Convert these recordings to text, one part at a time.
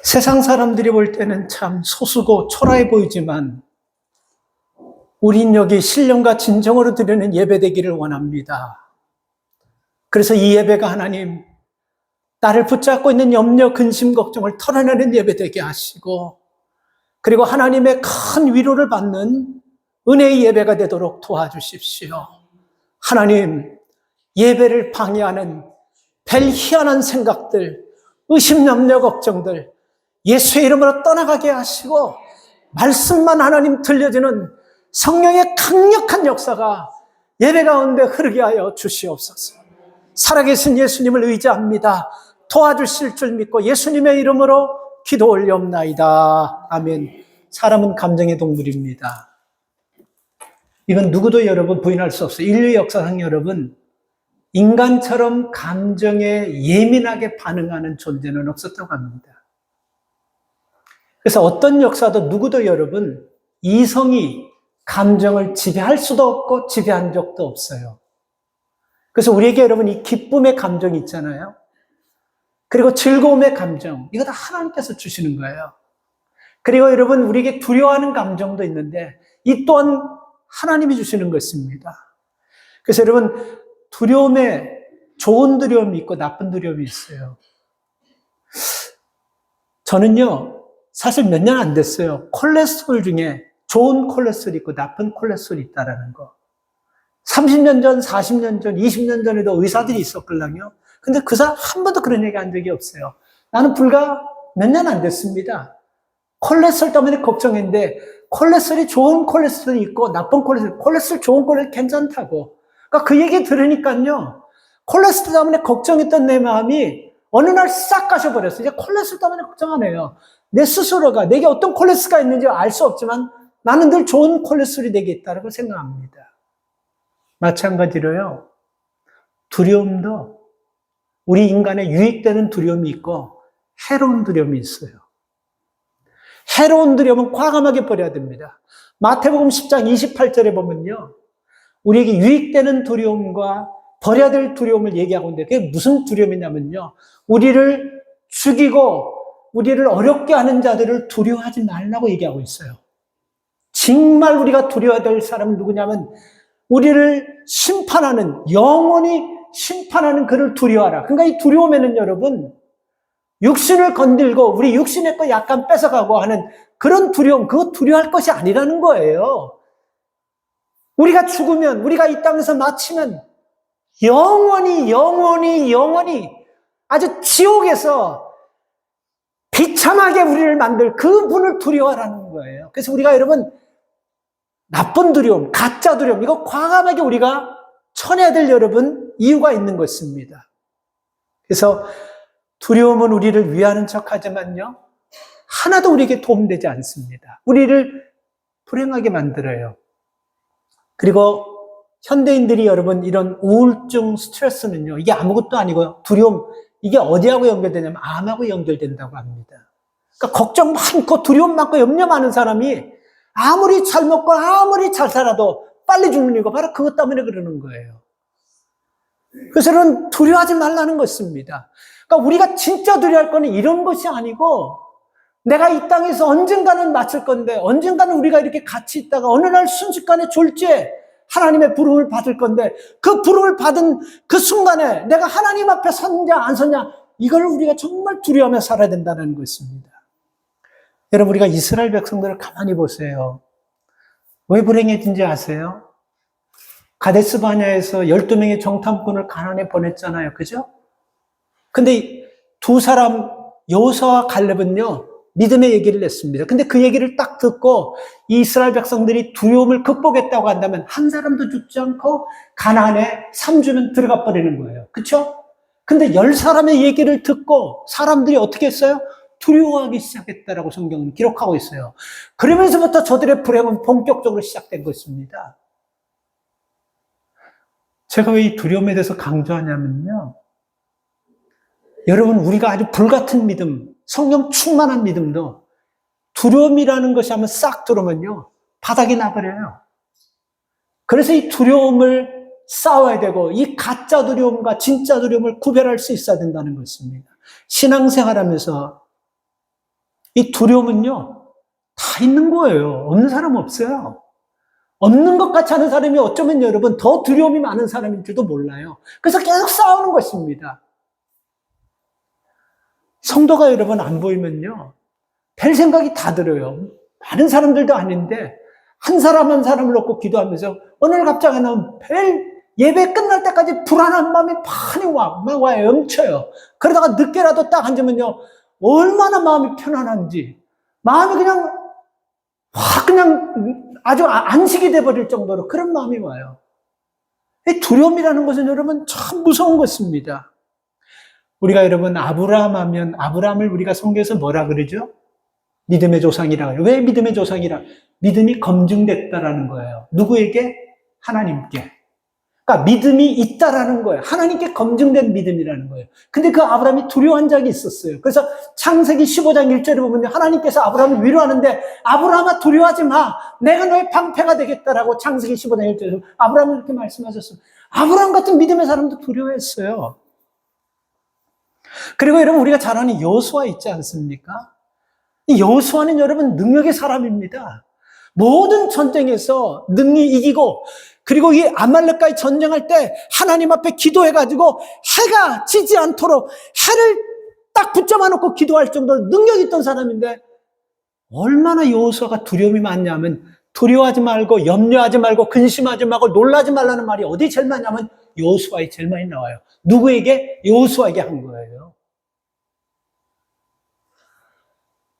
세상 사람들이 볼 때는 참 소수고 초라해 보이지만 우린 여기 신령과 진정으로 드리는 예배되기를 원합니다. 그래서 이 예배가 하나님, 나를 붙잡고 있는 염려, 근심, 걱정을 털어내는 예배되게 하시고, 그리고 하나님의 큰 위로를 받는 은혜의 예배가 되도록 도와주십시오. 하나님, 예배를 방해하는 별 희한한 생각들, 의심, 염려, 걱정들 예수의 이름으로 떠나가게 하시고, 말씀만 하나님 들려주는 성령의 강력한 역사가 예배 가운데 흐르게 하여 주시옵소서. 살아계신 예수님을 의지합니다. 도와주실 줄 믿고 예수님의 이름으로 기도 올려옵나이다. 아멘. 사람은 감정의 동물입니다. 이건 누구도 여러분 부인할 수 없어요. 인류 역사상 여러분, 인간처럼 감정에 예민하게 반응하는 존재는 없었다고 합니다. 그래서 어떤 역사도 누구도 여러분, 이성이 감정을 지배할 수도 없고 지배한 적도 없어요. 그래서 우리에게 여러분 이 기쁨의 감정이 있잖아요. 그리고 즐거움의 감정, 이거 다 하나님께서 주시는 거예요. 그리고 여러분 우리에게 두려워하는 감정도 있는데 이 또한 하나님이 주시는 것입니다. 그래서 여러분 두려움에 좋은 두려움이 있고 나쁜 두려움이 있어요. 저는요 사실 몇 년 안 됐어요. 콜레스테롤 중에 좋은 콜레스테롤이 있고 나쁜 콜레스테롤이 있다라는 거. 30년 전, 40년 전, 20년 전에도 의사들이 있었걸랑요. 근데 그 사람 한 번도 그런 얘기 한 적이 없어요. 나는 불과 몇 년 안 됐습니다. 콜레스테롤 때문에 걱정했는데 콜레스테롤이 좋은 콜레스테롤이 있고 나쁜 콜레스테롤 좋은 콜레스테롤 괜찮다고. 그러니까 그 얘기 들으니까요. 콜레스테롤 때문에 걱정했던 내 마음이 어느 날 싹 가셔버렸어요. 이제 콜레스테롤 때문에 걱정 안 해요. 내 스스로가 내게 어떤 콜레스테롤이 있는지 알 수 없지만 나는 늘 좋은 콜레스테롤이 내게 있다고 생각합니다. 마찬가지로요. 두려움도 우리 인간의 유익되는 두려움이 있고 해로운 두려움이 있어요. 해로운 두려움은 과감하게 버려야 됩니다. 마태복음 10장 28절에 보면요. 우리에게 유익되는 두려움과 버려야 될 두려움을 얘기하고 있는데 그게 무슨 두려움이냐면요. 우리를 죽이고 우리를 어렵게 하는 자들을 두려워하지 말라고 얘기하고 있어요. 정말 우리가 두려워야 될 사람은 누구냐면 우리를 심판하는, 영원히 심판하는 그를 두려워하라. 그러니까 이 두려움에는 여러분 육신을 건들고 우리 육신의 거 약간 뺏어가고 하는 그런 두려움, 그거 두려워할 것이 아니라는 거예요. 우리가 죽으면, 우리가 이 땅에서 마치면 영원히 아주 지옥에서 비참하게 우리를 만들 그 분을 두려워하라는 거예요. 그래서 우리가 여러분 나쁜 두려움, 가짜 두려움, 이거 과감하게 우리가 쳐내야 될 여러분 이유가 있는 것입니다. 그래서 두려움은 우리를 위하는 척하지만요. 하나도 우리에게 도움되지 않습니다. 우리를 불행하게 만들어요. 그리고 현대인들이 여러분 이런 우울증, 스트레스는요. 이게 아무것도 아니고요. 두려움, 이게 어디하고 연결되냐면 암하고 연결된다고 합니다. 그러니까 걱정 많고 두려움 많고 염려 많은 사람이 아무리 잘 먹고 아무리 잘 살아도 빨리 죽는 이유가 바로 그것 때문에 그러는 거예요. 그래서 저는 두려워하지 말라는 것입니다. 그러니까 우리가 진짜 두려워할 거는 이런 것이 아니고 내가 이 땅에서 언젠가는 마칠 건데 언젠가는 우리가 이렇게 같이 있다가 어느 날 순식간에 졸지에 하나님의 부름을 받을 건데 그 부름을 받은 그 순간에 내가 하나님 앞에 섰냐 안 섰냐 이걸 우리가 정말 두려워하며 살아야 된다는 것입니다. 여러분 우리가 이스라엘 백성들을 가만히 보세요. 왜 불행해진지 아세요? 가데스 바냐에서 12명의 정탐꾼을 가나안에 보냈잖아요. 그죠? 근데 두 사람 여호수아와 갈렙은요. 믿음의 얘기를 냈습니다. 근데 그 얘기를 딱 듣고 이스라엘 백성들이 두려움을 극복했다고 한다면 한 사람도 죽지 않고 가나안에 3주면 들어가 버리는 거예요. 그렇죠? 근데 10사람의 얘기를 듣고 사람들이 어떻게 했어요? 두려워하기 시작했다라고 성경은 기록하고 있어요. 그러면서부터 저들의 불행은 본격적으로 시작된 것입니다. 제가 왜 이 두려움에 대해서 강조하냐면요. 여러분 우리가 아주 불같은 믿음, 성령 충만한 믿음도 두려움이라는 것이 한번 싹 들어오면요. 바닥이 나버려요. 그래서 이 두려움을 싸워야 되고 이 가짜 두려움과 진짜 두려움을 구별할 수 있어야 된다는 것입니다. 신앙생활하면서 이 두려움은요, 다 있는 거예요. 없는 사람 없어요. 없는 것 같이 하는 사람이 어쩌면 여러분 더 두려움이 많은 사람인 줄도 몰라요. 그래서 계속 싸우는 것입니다. 성도가 여러분 안 보이면요, 별 생각이 다 들어요. 많은 사람들도 아닌데 한 사람 한 사람을 놓고 기도하면서 어느 날 갑자기는 별 예배 끝날 때까지 불안한 마음이 많이 막 와요. 넘쳐요. 그러다가 늦게라도 딱 앉으면요, 얼마나 마음이 편안한지, 마음이 그냥 확 그냥 아주 안식이 돼버릴 정도로 그런 마음이 와요. 이 두려움이라는 것은 여러분 참 무서운 것입니다. 우리가 여러분 아브라함 하면, 아브라함을 우리가 성경에서 뭐라 그러죠? 믿음의 조상이라 그래요. 왜 믿음의 조상이라? 믿음이 검증됐다라는 거예요. 누구에게? 하나님께. 그러니까 믿음이 있다라는 거예요. 하나님께 검증된 믿음이라는 거예요. 근데 그 아브라함이 두려워한 적이 있었어요. 그래서 창세기 15장 1절에 보면 하나님께서 아브라함을 위로하는데, 아브라함아 두려워하지 마. 내가 너의 방패가 되겠다라고 창세기 15장 1절에서 아브라함을 이렇게 말씀하셨어요. 아브라함 같은 믿음의 사람도 두려워했어요. 그리고 여러분 우리가 잘 아는 여호수아 있지 않습니까? 이 여호수아는 여러분 능력의 사람입니다. 모든 전쟁에서 능히 이기고, 그리고 이 아말렉과의 전쟁할 때 하나님 앞에 기도해가지고 해가 지지 않도록 해를 딱 붙잡아 놓고 기도할 정도로 능력이 있던 사람인데, 얼마나 여호수아가 두려움이 많냐면, 두려워하지 말고 염려하지 말고 근심하지 말고 놀라지 말라는 말이 어디 제일 많냐면 여호수아에 제일 많이 나와요. 누구에게? 여호수아에게 한 거예요.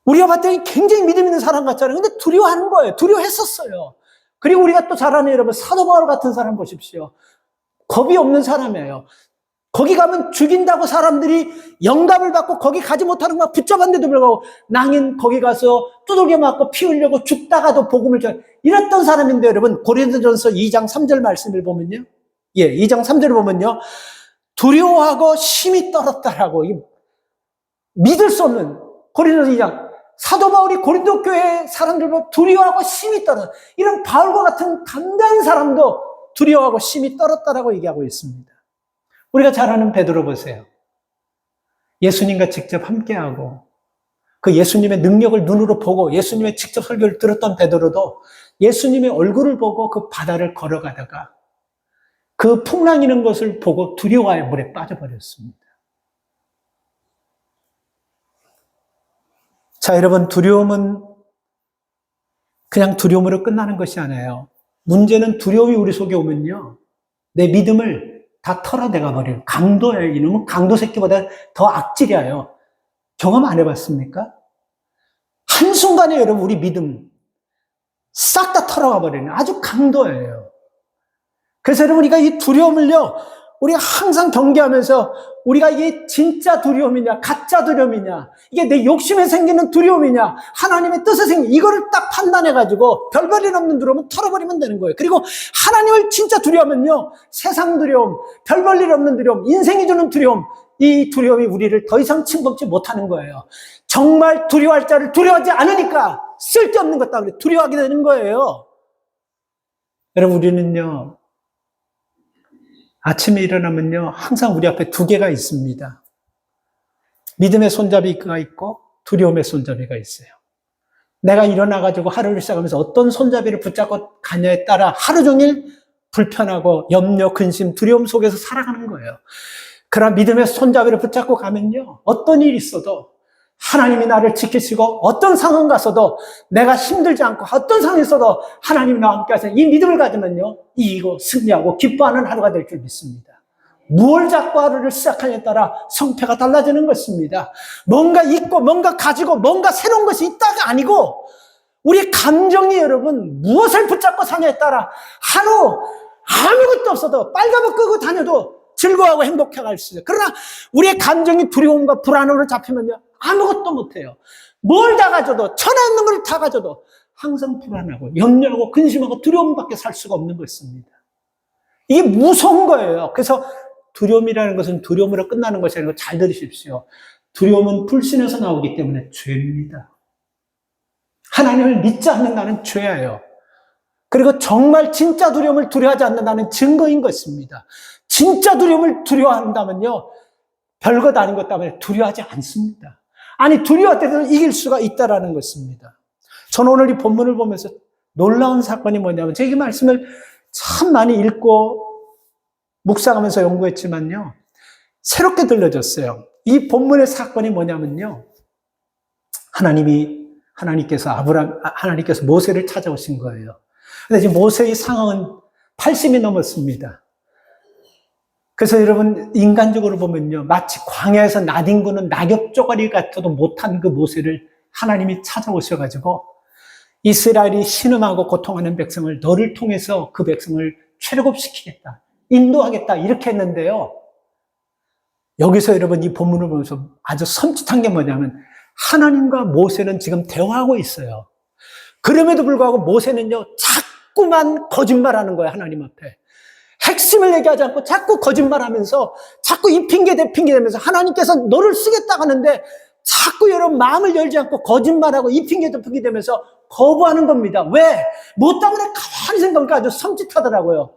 우리가 봤더니 굉장히 믿음 있는 사람 같잖아요. 근데 두려워하는 거예요. 두려워했었어요. 그리고 우리가 또 잘 아는 여러분 사도 바울 같은 사람 보십시오. 겁이 없는 사람이에요. 거기 가면 죽인다고 사람들이 영감을 받고 거기 가지 못하는 거 붙잡았는데도 불구하고 낭인 거기 가서 두들겨 맞고 피 흘려고 죽다가도 복음을 전해, 이랬던 사람인데 여러분 고린도전서 2장 3절 말씀을 보면요, 2장 3절을 보면요, 두려워하고 심히 떨었다라고, 믿을 수 없는, 고린도전서 2장 사도 바울이 고린도 교회 사람들보다 두려워하고 심히 떨었다. 이런 바울과 같은 담대한 사람도 두려워하고 심히 떨었다라고 얘기하고 있습니다. 우리가 잘 아는 베드로 보세요. 예수님과 직접 함께하고 그 예수님의 능력을 눈으로 보고 예수님의 직접 설교를 들었던 베드로도 예수님의 얼굴을 보고 그 바다를 걸어가다가 그 풍랑이는 것을 보고 두려워하여 물에 빠져버렸습니다. 자, 여러분, 두려움은 그냥 두려움으로 끝나는 것이 아니에요. 문제는 두려움이 우리 속에 오면요, 내 믿음을 다 털어내가 버려요. 강도예요. 이놈은 강도 새끼보다 더 악질이에요. 경험 안 해봤습니까? 한순간에 여러분 우리 믿음 싹 다 털어가 버리는 아주 강도예요. 그래서 여러분 우리가 이 두려움을요, 우리가 항상 경계하면서 우리가 이게 진짜 두려움이냐 가짜 두려움이냐, 이게 내 욕심에 생기는 두려움이냐 하나님의 뜻에 생긴, 이거를 딱 판단해가지고 별볼일 없는 두려움은 털어버리면 되는 거예요. 그리고 하나님을 진짜 두려워하면요, 세상 두려움, 별볼일 없는 두려움, 인생이 주는 두려움, 이 두려움이 우리를 더 이상 침범치 못하는 거예요. 정말 두려워할 자를 두려워하지 않으니까 쓸데없는 것 때문에 두려워하게 되는 거예요. 여러분 우리는요, 아침에 일어나면요, 항상 우리 앞에 두 개가 있습니다. 믿음의 손잡이가 있고 두려움의 손잡이가 있어요. 내가 일어나가지고 하루를 시작하면서 어떤 손잡이를 붙잡고 가냐에 따라 하루 종일 불편하고 염려, 근심, 두려움 속에서 살아가는 거예요. 그러나 믿음의 손잡이를 붙잡고 가면요, 어떤 일이 있어도 하나님이 나를 지키시고, 어떤 상황 가서도 내가 힘들지 않고 어떤 상황이 있어도 하나님이 나와 함께 하시는 이 믿음을 가지면요, 이기고 승리하고 기뻐하는 하루가 될 줄 믿습니다. 무엇을 잡고 하루를 시작하냐에 따라 성패가 달라지는 것입니다. 뭔가 있고 뭔가 가지고 뭔가 새로운 것이 있다가 아니고, 우리 감정이 여러분 무엇을 붙잡고 사냐에 따라 하루 아무것도 없어도 빨간불 끄고 다녀도 즐거워하고 행복해 갈 수 있어요. 그러나 우리의 감정이 두려움과 불안으로 잡히면요, 아무것도 못해요. 뭘 다 가져도, 천하 없는 걸 다 가져도 항상 불안하고 염려하고 근심하고 두려움밖에 살 수가 없는 것입니다. 이게 무서운 거예요. 그래서 두려움이라는 것은 두려움으로 끝나는 것이 아니고, 잘 들으십시오. 두려움은 불신에서 나오기 때문에 죄입니다. 하나님을 믿지 않는다는 죄예요. 그리고 정말 진짜 두려움을 두려워하지 않는다는 증거인 것입니다. 진짜 두려움을 두려워한다면요, 별것 아닌 것 때문에 두려워하지 않습니다. 아니, 두려워해도 이길 수가 있다라는 것입니다. 저는 오늘 이 본문을 보면서 놀라운 사건이 뭐냐면, 제가 이 말씀을 참 많이 읽고 묵상하면서 연구했지만요, 새롭게 들려졌어요. 이 본문의 사건이 뭐냐면요, 하나님께서 모세를 찾아오신 거예요. 근데 지금 모세의 상황은 80이 넘었습니다. 그래서 여러분, 인간적으로 보면요, 마치 광야에서 낯익는 낙엽 쪼가리 같아도 못한 그 모세를 하나님이 찾아오셔가지고 이스라엘이 신음하고 고통하는 백성을 너를 통해서 그 백성을 출애굽시키겠다, 인도하겠다, 이렇게 했는데요. 여기서 여러분 이 본문을 보면서 아주 섬찟한 게 뭐냐면, 하나님과 모세는 지금 대화하고 있어요. 그럼에도 불구하고 모세는요, 자꾸만 거짓말하는 거예요, 하나님 앞에. 핵심을 얘기하지 않고 자꾸 거짓말하면서, 자꾸 이 핑계 대 핑계 대면서 하나님께서 너를 쓰겠다고 하는데 자꾸 여러분 마음을 열지 않고 거짓말하고 이 핑계 대 핑계 대면서 거부하는 겁니다. 왜? 뭐 때문에? 가만히 생각하니까 아주 섬찟하더라고요.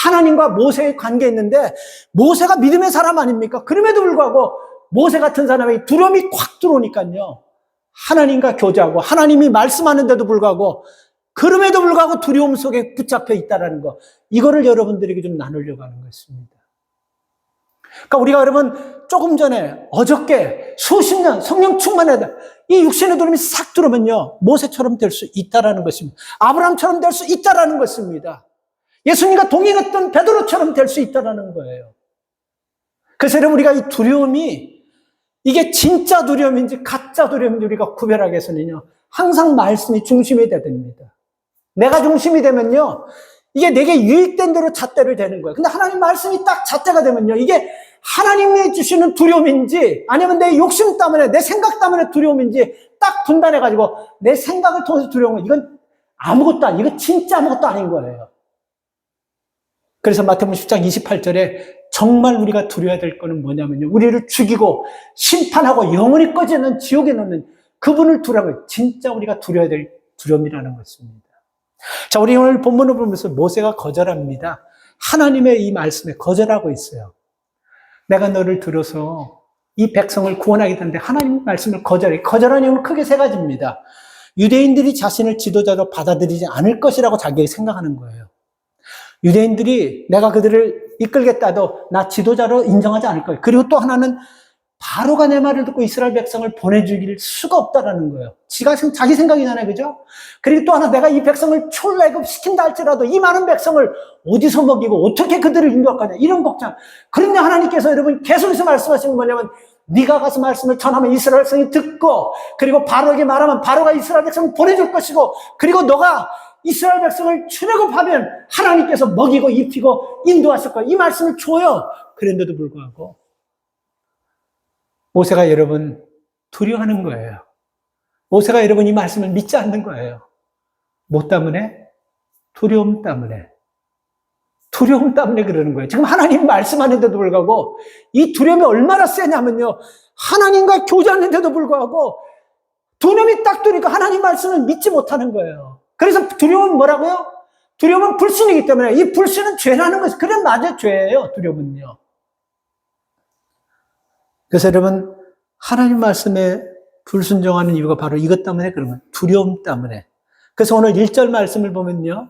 하나님과 모세의 관계에 있는데, 모세가 믿음의 사람 아닙니까? 그럼에도 불구하고 모세 같은 사람에게 두려움이 콱 들어오니까요, 하나님과 교제하고 하나님이 말씀하는데도 불구하고, 그럼에도 불구하고 두려움 속에 붙잡혀 있다는 거, 이거를 여러분들에게 좀 나누려고 하는 것입니다. 그러니까 우리가 여러분 조금 전에, 어저께 수십 년 성령 충만하다, 이 육신의 두려움이 싹 들어오면요, 모세처럼 될 수 있다는 것입니다. 아브라함처럼 될 수 있다는 것입니다. 예수님과 동행했던 베드로처럼 될 수 있다는 거예요. 그래서 여러분, 우리가 이 두려움이 이게 진짜 두려움인지 가짜 두려움인지 우리가 구별하기 위해서는요, 항상 말씀이 중심이 돼야 됩니다. 내가 중심이 되면요, 이게 내게 유익된 대로 잣대를 되는 거예요. 근데 하나님 말씀이 딱 잣대가 되면요, 이게 하나님이 주시는 두려움인지 아니면 내 욕심 때문에, 내 생각 때문에 두려움인지 딱 분단해가지고 내 생각을 통해서 두려운 거, 이건 아무것도 아니에요. 이거 진짜 아무것도 아닌 거예요. 그래서 마태복음 10장 28절에 정말 우리가 두려워야 될 거는 뭐냐면요, 우리를 죽이고 심판하고 영원히 꺼지는 지옥에 넣는 그분을 두려워요. 진짜 우리가 두려워야 될 두려움이라는 것입니다. 자, 우리 오늘 본문을 보면서 모세가 거절합니다. 하나님의 이 말씀에 거절하고 있어요. 내가 너를 들어서 이 백성을 구원하겠다는데 하나님 말씀을 거절해. 거절한 이유는 크게 세 가지입니다. 유대인들이 자신을 지도자로 받아들이지 않을 것이라고 자기가 생각하는 거예요. 유대인들이 내가 그들을 이끌겠다도 나 지도자로 인정하지 않을 거예요. 그리고 또 하나는 바로가 내 말을 듣고 이스라엘 백성을 보내주길 수가 없다라는 거예요. 자기 생각이잖아요, 그죠? 그리고 또 하나, 내가 이 백성을 출애굽시킨다 할지라도 이 많은 백성을 어디서 먹이고 어떻게 그들을 인도할 거냐, 이런 걱정. 그런데 하나님께서 여러분 계속해서 말씀하시는 게 뭐냐면, 네가 가서 말씀을 전하면 이스라엘 백성이 듣고, 그리고 바로에게 말하면 바로가 이스라엘 백성을 보내줄 것이고, 그리고 너가 이스라엘 백성을 출애굽하면 하나님께서 먹이고 입히고 인도하실 거예요. 이 말씀을 줘요. 그런데도 불구하고 모세가 여러분 두려워하는 거예요. 모세가 여러분 이 말씀을 믿지 않는 거예요. 뭐 때문에? 두려움 때문에. 두려움 때문에 그러는 거예요. 지금 하나님 말씀하는데도 불구하고 이 두려움이 얼마나 세냐면요, 하나님과 교제하는데도 불구하고 두려움이 딱 드니까 하나님 말씀을 믿지 못하는 거예요. 그래서 두려움은 뭐라고요? 두려움은 불신이기 때문에, 이 불신은 죄라는 것이, 그래 맞아요, 죄예요, 두려움은요. 그래서 여러분, 하나님 말씀에 불순종하는 이유가 바로 이것 때문에 그런 거예요. 두려움 때문에. 그래서 오늘 1절 말씀을 보면요,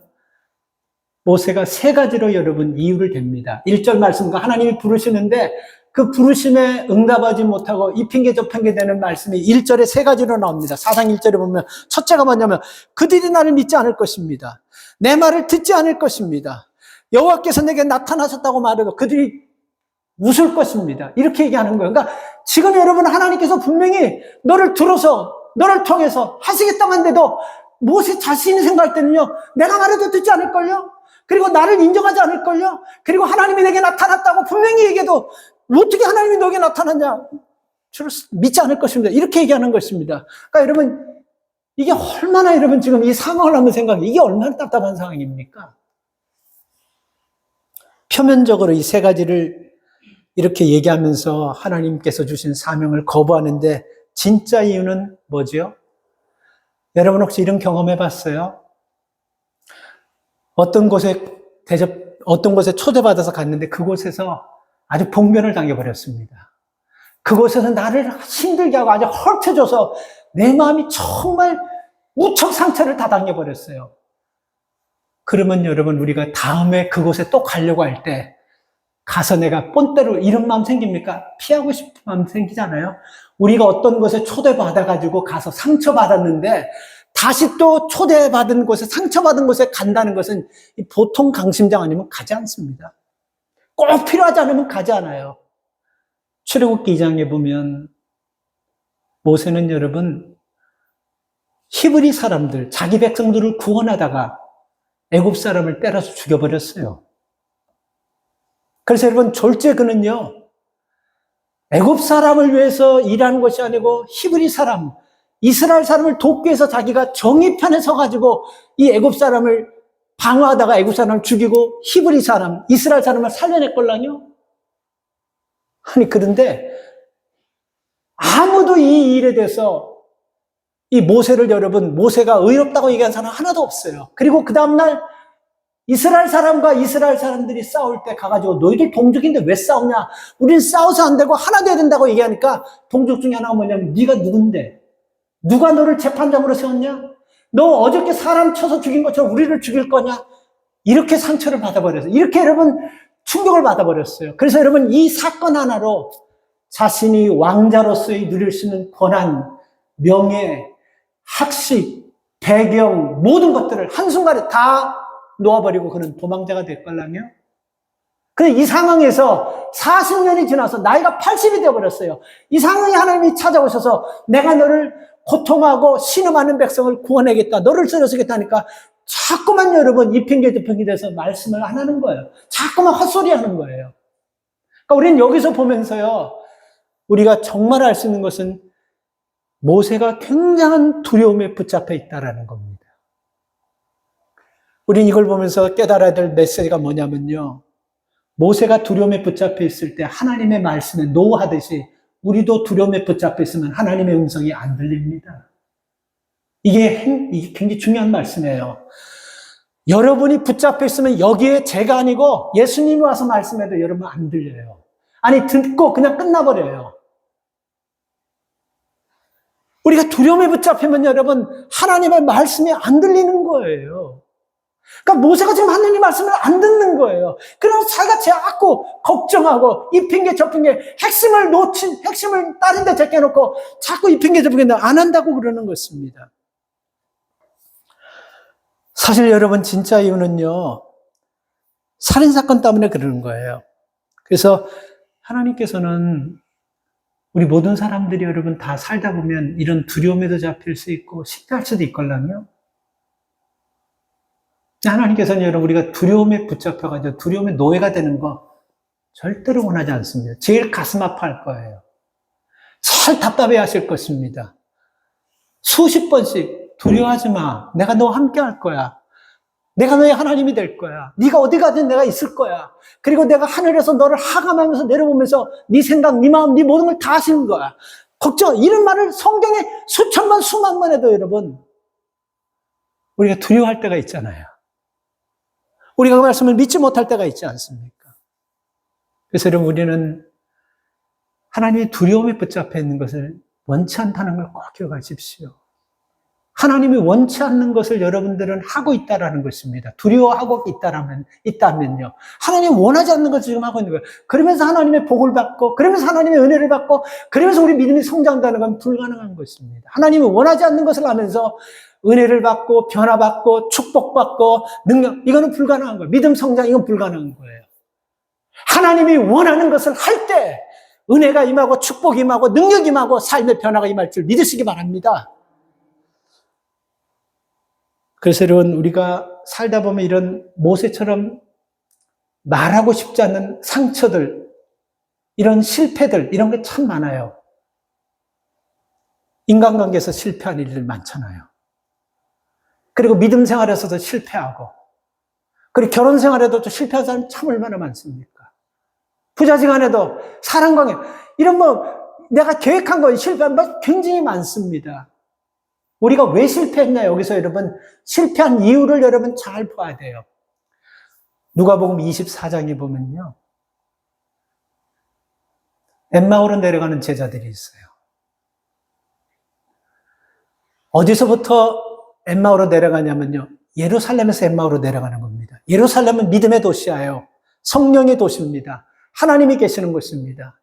모세가 세 가지로 여러분 이유를 댑니다. 1절 말씀과 하나님이 부르시는데 그 부르심에 응답하지 못하고 이 핑계 저 핑계 되는 말씀이 1절에 세 가지로 나옵니다. 4장 1절에 보면 첫째가 뭐냐면, 그들이 나를 믿지 않을 것입니다. 내 말을 듣지 않을 것입니다. 여호와께서 내게 나타나셨다고 말해도 그들이 웃을 것입니다. 이렇게 얘기하는 거예요. 그러니까 지금 여러분, 하나님께서 분명히 너를 들어서 너를 통해서 하시겠다고 하는데도 모세 자신이 생각할 때는요, 내가 말해도 듣지 않을걸요? 그리고 나를 인정하지 않을걸요? 그리고 하나님이 내게 나타났다고 분명히 얘기해도 어떻게 하나님이 너에게 나타났냐? 주를 믿지 않을 것입니다. 이렇게 얘기하는 것입니다. 그러니까 여러분, 이게 얼마나 여러분 지금 이 상황을 한번 생각해요. 이게 얼마나 답답한 상황입니까? 표면적으로 이 세 가지를 이렇게 얘기하면서 하나님께서 주신 사명을 거부하는데 진짜 이유는 뭐죠? 여러분 혹시 이런 경험해 봤어요? 어떤 곳에 초대받아서 갔는데 그곳에서 아주 봉변을 당해버렸습니다. 그곳에서 나를 힘들게 하고 아주 헐뜯어줘서 내 마음이 정말 무척 상처를 다 당해버렸어요. 그러면 여러분, 우리가 다음에 그곳에 또 가려고 할 때 가서 내가 뻔때로 이런 마음 생깁니까? 피하고 싶은 마음 생기잖아요. 우리가 어떤 곳에 초대받아가지고 가서 상처받았는데 다시 또 초대받은 곳에, 상처받은 곳에 간다는 것은 보통 강심장 아니면 가지 않습니다. 꼭 필요하지 않으면 가지 않아요. 출애굽기 2장에 보면 모세는 여러분, 히브리 사람들, 자기 백성들을 구원하다가 애굽 사람을 때려서 죽여버렸어요. 그래서 여러분, 졸제 그는요, 애굽 사람을 위해서 일하는 것이 아니고 히브리 사람, 이스라엘 사람을 돕기 위해서 자기가 정의 편에 서가지고 이 애굽 사람을 방어하다가 애굽 사람을 죽이고 히브리 사람, 이스라엘 사람을 살려냈걸랑요. 아니, 그런데 아무도 이 일에 대해서 이 모세를, 여러분, 모세가 의롭다고 얘기한 사람 하나도 없어요. 그리고 그 다음날 이스라엘 사람과 이스라엘 사람들이 싸울 때 가가지고 너희들 동족인데 왜 싸우냐? 우린 싸워서 안 되고 하나 돼야 된다고 얘기하니까 동족 중에 하나가 뭐냐면 네가 누군데? 누가 너를 재판장으로 세웠냐? 너 어저께 사람 쳐서 죽인 것처럼 우리를 죽일 거냐? 이렇게 상처를 받아버렸어요. 이렇게 여러분 충격을 받아버렸어요. 그래서 여러분, 이 사건 하나로 자신이 왕자로서의 누릴 수 있는 권한, 명예, 학식, 배경, 모든 것들을 한순간에 다 놓아버리고 그는 도망자가 됐걸랑요. 근데 이 상황에서 40년이 지나서 나이가 80이 되어버렸어요. 이 상황에 하나님이 찾아오셔서 내가 너를 고통하고 신음하는 백성을 구원하겠다, 너를 쓰러지겠다니까 자꾸만 여러분 이 핑계 저 핑계 대서 말씀을 안 하는 거예요. 자꾸만 헛소리 하는 거예요. 그러니까 우리는 여기서 보면서요, 우리가 정말 알 수 있는 것은 모세가 굉장한 두려움에 붙잡혀 있다라는 겁니다. 우리는 이걸 보면서 깨달아야 될 메시지가 뭐냐면요, 모세가 두려움에 붙잡혀 있을 때 하나님의 말씀에 노하듯이 우리도 두려움에 붙잡혀 있으면 하나님의 음성이 안 들립니다. 이게 굉장히 중요한 말씀이에요. 여러분이 붙잡혀 있으면 여기에 제가 아니고 예수님이 와서 말씀해도 여러분 안 들려요. 아니, 듣고 그냥 끝나버려요. 우리가 두려움에 붙잡히면 여러분 하나님의 말씀이 안 들리는 거예요. 그러니까 모세가 지금 하나님 말씀을 안 듣는 거예요. 그래서 자기가 자꾸 걱정하고 이 핑계 저 핑계, 핵심을 다른 데 제껴놓고 자꾸 이 핑계 저 핑계 안 한다고 그러는 것입니다. 사실 여러분 진짜 이유는요, 살인사건 때문에 그러는 거예요. 그래서 하나님께서는 우리 모든 사람들이 여러분 다 살다 보면 이런 두려움에도 잡힐 수 있고 실패할 수도 있걸랑요. 하나님께서는 여러분 우리가 두려움에 붙잡혀가지고 두려움의 노예가 되는 거 절대로 원하지 않습니다. 제일 가슴 아파할 거예요. 제일 답답해 하실 것입니다. 수십 번씩 두려워하지 마. 내가 너와 함께 할 거야. 내가 너의 하나님이 될 거야. 네가 어디 가든 내가 있을 거야. 그리고 내가 하늘에서 너를 하감하면서 내려보면서 네 생각, 네 마음, 네 모든 걸 다 하시는 거야. 걱정, 이런 말을 성경에 수천 번, 수만 번 해도 여러분 우리가 두려워할 때가 있잖아요. 우리가 그 말씀을 믿지 못할 때가 있지 않습니까? 그래서 여러분 우리는 하나님의 두려움에 붙잡혀 있는 것을 원치 않다는 걸 꼭 기억하십시오. 하나님이 원치 않는 것을 여러분들은 하고 있다라는 것입니다. 두려워하고 있다면요. 하나님이 원하지 않는 것을 지금 하고 있는 거예요. 그러면서 하나님의 복을 받고, 그러면서 하나님의 은혜를 받고, 그러면서 우리 믿음이 성장한다는 건 불가능한 것입니다. 하나님이 원하지 않는 것을 하면서 은혜를 받고, 변화받고, 축복받고, 능력, 이거는 불가능한 거예요. 믿음 성장, 이건 불가능한 거예요. 하나님이 원하는 것을 할 때, 은혜가 임하고, 축복이 임하고, 능력이 임하고, 삶의 변화가 임할 줄 믿으시기 바랍니다. 그래서 여러분 우리가 살다 보면 이런 모세처럼 말하고 싶지 않는 상처들, 이런 실패들, 이런 게 참 많아요. 인간관계에서 실패한 일들 많잖아요. 그리고 믿음 생활에서도 실패하고, 그리고 결혼 생활에도 또 실패한 사람 참 얼마나 많습니까? 부자지간에도 사랑관계, 이런 내가 계획한 거 실패한 거 굉장히 많습니다. 우리가 왜 실패했냐, 여기서 여러분 실패한 이유를 여러분 잘 봐야 돼요. 누가복음 24장에 보면요, 엠마오로 내려가는 제자들이 있어요. 어디서부터 엠마오로 내려가냐면요, 예루살렘에서 엠마오로 내려가는 겁니다. 예루살렘은 믿음의 도시예요. 성령의 도시입니다. 하나님이 계시는 곳입니다.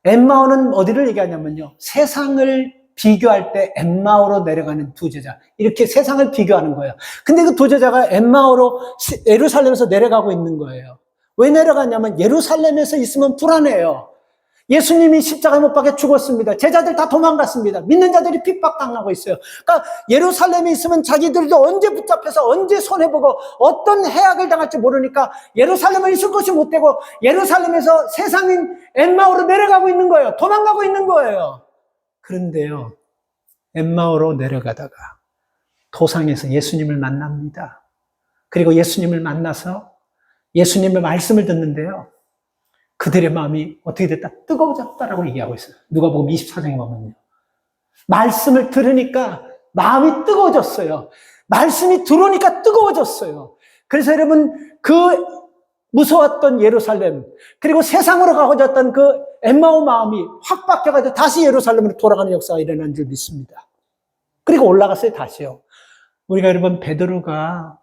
엠마오는 어디를 얘기하냐면요, 세상을 비교할 때 엠마오로 내려가는 두 제자, 이렇게 세상을 비교하는 거예요. 근데 그 두 제자가 엠마오로 예루살렘에서 내려가고 있는 거예요. 왜 내려가냐면 예루살렘에서 있으면 불안해요. 예수님이 십자가에 못 박혀 죽었습니다. 제자들 다 도망갔습니다. 믿는 자들이 핍박당하고 있어요. 그러니까 예루살렘에 있으면 자기들도 언제 붙잡혀서 언제 손해보고 어떤 해악을 당할지 모르니까 예루살렘에 있을 것이 못 되고 예루살렘에서 세상인 엠마오로 내려가고 있는 거예요. 도망가고 있는 거예요. 그런데요, 엠마오로 내려가다가 도상에서 예수님을 만납니다. 그리고 예수님을 만나서 예수님의 말씀을 듣는데요, 그들의 마음이 어떻게 됐다? 뜨거워졌다라고 얘기하고 있어요. 누가복음 24장에 보면요, 말씀을 들으니까 마음이 뜨거워졌어요. 말씀이 들어오니까 뜨거워졌어요. 그래서 여러분, 그 무서웠던 예루살렘, 그리고 세상으로 가고자 했던 그 엠마오 마음이 확 바뀌어가지고 다시 예루살렘으로 돌아가는 역사가 일어난 줄 믿습니다. 그리고 올라갔어요, 다시요. 우리가 여러분, 베드로가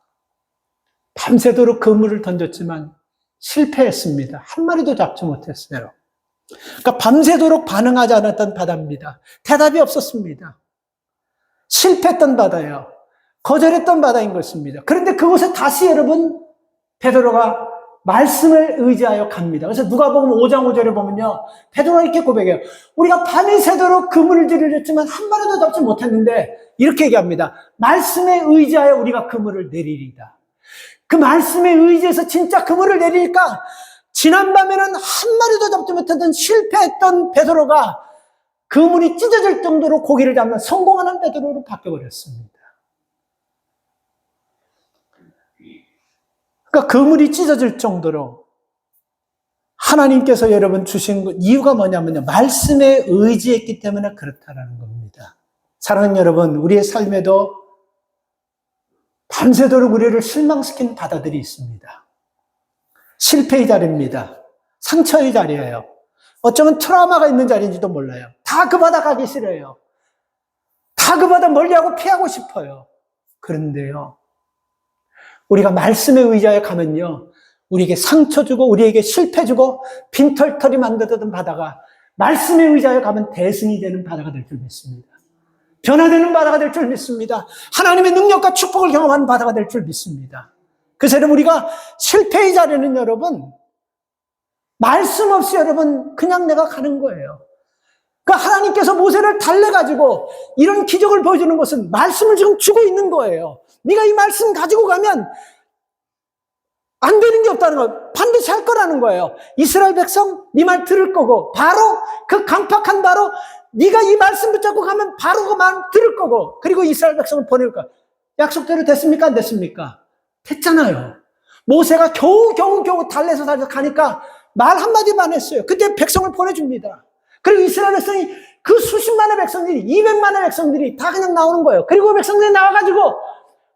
밤새도록 그물을 던졌지만 실패했습니다. 한 마리도 잡지 못했어요. 그러니까 밤새도록 반응하지 않았던 바다입니다. 대답이 없었습니다. 실패했던 바다예요. 거절했던 바다인 것입니다. 그런데 그곳에 다시 여러분, 베드로가 말씀을 의지하여 갑니다. 그래서 누가복음 5장 5절에 보면요, 베드로가 이렇게 고백해요. 우리가 밤이 새도록 그물을 들이렸지만 한 마리도 잡지 못했는데, 이렇게 얘기합니다. 말씀에 의지하여 우리가 그물을 내리리다. 그 말씀에 의지해서 진짜 그물을 내리니까 지난밤에는 한 마리도 잡지 못했던 실패했던 베드로가 그물이 찢어질 정도로 고기를 잡는 성공하는 베드로로 바뀌어버렸습니다. 그러니까 그물이 찢어질 정도로 하나님께서 여러분 주신 이유가 뭐냐면요, 말씀에 의지했기 때문에 그렇다라는 겁니다. 사랑하는 여러분, 우리의 삶에도 밤새도록 우리를 실망시키는 바다들이 있습니다. 실패의 자리입니다. 상처의 자리예요. 어쩌면 트라우마가 있는 자리인지도 몰라요. 다 그 바다 가기 싫어요. 다 그 바다 멀리하고 피하고 싶어요. 그런데요, 우리가 말씀에 의지하여 가면요, 우리에게 상처 주고 우리에게 실패 주고 빈털털이 만들어던 바다가 말씀에 의지하여 가면 대승이 되는 바다가 될 줄 믿습니다. 변화되는 바다가 될 줄 믿습니다. 하나님의 능력과 축복을 경험하는 바다가 될 줄 믿습니다. 그래서 여러분, 우리가 실패의 자리는 여러분, 말씀 없이 여러분 그냥 내가 가는 거예요. 그러니까 하나님께서 모세를 달래가지고 이런 기적을 보여주는 것은 말씀을 지금 주고 있는 거예요. 네가 이 말씀 가지고 가면 안 되는 게 없다는 거예요. 반드시 할 거라는 거예요. 이스라엘 백성, 네 말 들을 거고, 바로 그 강팍한 바로 네가 이 말씀 붙잡고 가면 바로 그 말 들을 거고, 그리고 이스라엘 백성을 보낼 거야. 약속대로 됐습니까? 안 됐습니까? 됐잖아요. 모세가 겨우 달래서 가니까 말 한마디만 했어요. 그때 백성을 보내줍니다. 그리고 이스라엘 백성이 그 수십만의 백성들이, 200만의 백성들이 다 그냥 나오는 거예요. 그리고 그 백성들이 나와가지고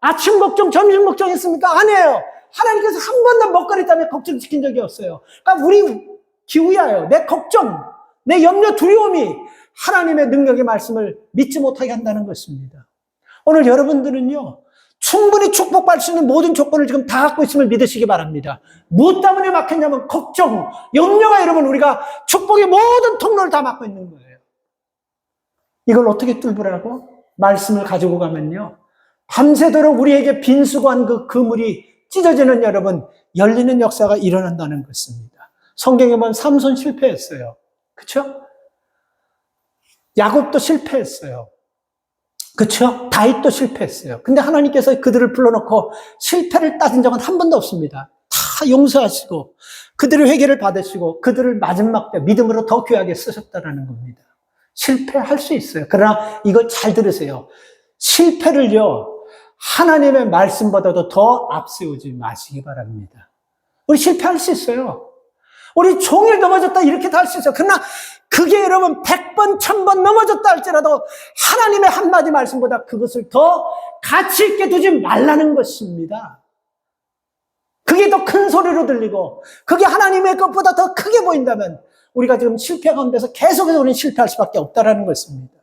아침 걱정, 점심 걱정했습니까? 아니에요. 하나님께서 한 번도 먹거리 때문에 걱정시킨 적이 없어요. 그러니까 우리 기우야예요. 내 걱정, 내 염려, 두려움이 하나님의 능력의 말씀을 믿지 못하게 한다는 것입니다. 오늘 여러분들은요, 충분히 축복받을 수 있는 모든 조건을 지금 다 갖고 있음을 믿으시기 바랍니다. 무엇 때문에 막혔냐면 걱정, 염려가 여러분, 우리가 축복의 모든 통로를 다 막고 있는 거예요. 이걸 어떻게 뚫으라고? 말씀을 가지고 가면요, 밤새도록 우리에게 빈수고한 그 그물이 찢어지는 여러분, 열리는 역사가 일어난다는 것입니다. 성경에 보면 삼손 실패했어요. 그렇죠? 야곱도 실패했어요. 그렇죠? 다윗도 실패했어요. 근데 하나님께서 그들을 불러놓고 실패를 따진 적은 한 번도 없습니다. 다 용서하시고 그들의 회개를 받으시고 그들을 마지막 때 믿음으로 더 귀하게 쓰셨다는 겁니다. 실패할 수 있어요. 그러나 이걸 잘 들으세요. 실패를요, 하나님의 말씀보다도 더 앞세우지 마시기 바랍니다. 우리 실패할 수 있어요. 우리 종일 넘어졌다 이렇게 다 할 수 있어요. 그러나 그게 여러분 100번, 1000번 넘어졌다 할지라도 하나님의 한마디 말씀보다 그것을 더 가치 있게 두지 말라는 것입니다. 그게 더 큰 소리로 들리고 그게 하나님의 것보다 더 크게 보인다면 우리가 지금 실패 가운데서 계속해서 우리는 실패할 수밖에 없다라는 것입니다.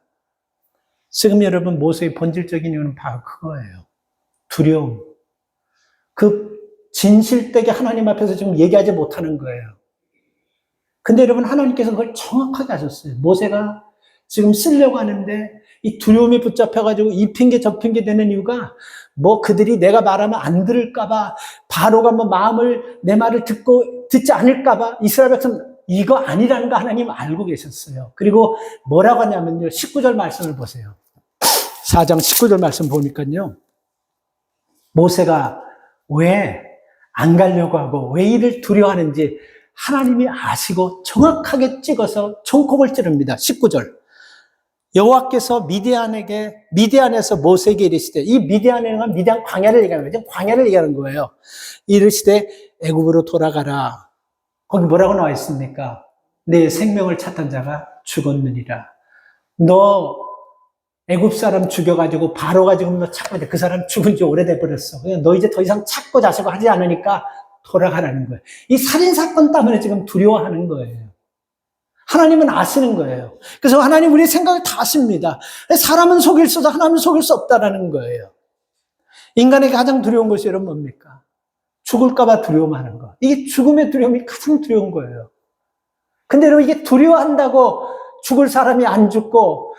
지금 여러분 모세의 본질적인 이유는 바로 그거예요. 두려움. 그 진실되게 하나님 앞에서 지금 얘기하지 못하는 거예요. 근데 여러분 하나님께서 그걸 정확하게 하셨어요. 모세가 지금 쓰려고 하는데 이 두려움에 붙잡혀가지고 이 핑계 저 핑계 되는 이유가 뭐 그들이 내가 말하면 안 들을까봐 바로가 뭐 내 말을 듣지 않을까봐 이스라엘 백성 이거 아니라는 거 하나님 알고 계셨어요. 그리고 뭐라고 하냐면요. 19절 말씀을 보세요. 4장 19절 말씀 보니까요. 모세가 왜 안 가려고 하고 왜 이를 두려워하는지 하나님이 아시고 정확하게 찍어서 총콕을 찌릅니다. 19절. 여호와께서 미디안에서 모세에게 이르시되, 이 미디안에는 미디안 광야를 얘기하는 거죠. 광야를 얘기하는 거예요. 이르시되 애굽으로 돌아가라. 거기 뭐라고 나와 있습니까? 내 생명을 찾던 자가 죽었느니라. 너 애굽 사람 죽여가지고 바로가 지금 너 찾고 있는데 그 사람 죽은 지 오래돼 버렸어. 그냥 너 이제 더 이상 찾고 자시고 하지 않으니까 돌아가라는 거예요. 이 살인사건 때문에 지금 두려워하는 거예요. 하나님은 아시는 거예요. 그래서 하나님 우리 생각을 다 아십니다. 사람은 속일 수도 하나님은 속일 수 없다라는 거예요. 인간에게 가장 두려운 것이 여러분 뭡니까? 죽을까봐 두려움하는 거. 이게 죽음의 두려움이 가장 두려운 거예요. 근데 여러분 이게 두려워한다고 죽을 사람이 안 죽고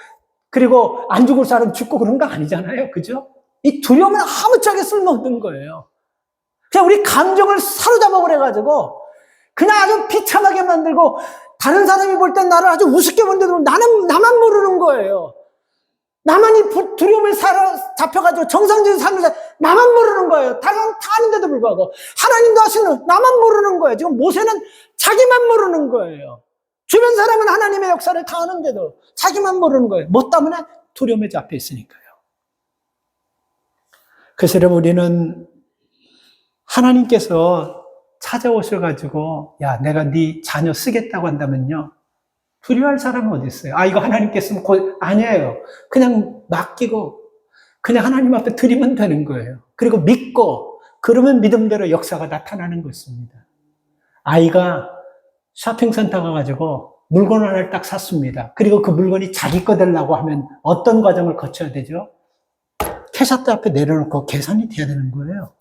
그리고 안 죽을 사람 죽고 그런 거 아니잖아요. 그죠? 이 두려움은 아무짝에 쓸모없는 거예요. 그냥 우리 감정을 사로잡아 버려가지고 그냥 아주 비참하게 만들고 다른 사람이 볼 땐 나를 아주 우습게 본데도 나만 모르는 거예요. 나만 이 두려움에 잡혀가지고 정상적인 삶을 나만 모르는 거예요. 다 아는데도 불구하고 하나님도 아시는 나만 모르는 거예요. 지금 모세는 자기만 모르는 거예요. 주변 사람은 하나님의 역사를 다 아는데도 자기만 모르는 거예요. 뭐 때문에? 두려움에 잡혀 있으니까요. 그래서 여러분 우리는 하나님께서 찾아오셔가지고 야 내가 네 자녀 쓰겠다고 한다면요. 두려워할 사람은 어디 있어요? 아 이거 하나님께 쓰면 아니에요. 그냥 맡기고 그냥 하나님 앞에 드리면 되는 거예요. 그리고 믿고 그러면 믿음대로 역사가 나타나는 것입니다. 아이가 쇼핑센터 가가지고 물건 하나를 딱 샀습니다. 그리고 그 물건이 자기 거 되려고 하면 어떤 과정을 거쳐야 되죠? 캐셔트 앞에 내려놓고 계산이 돼야 되는 거예요.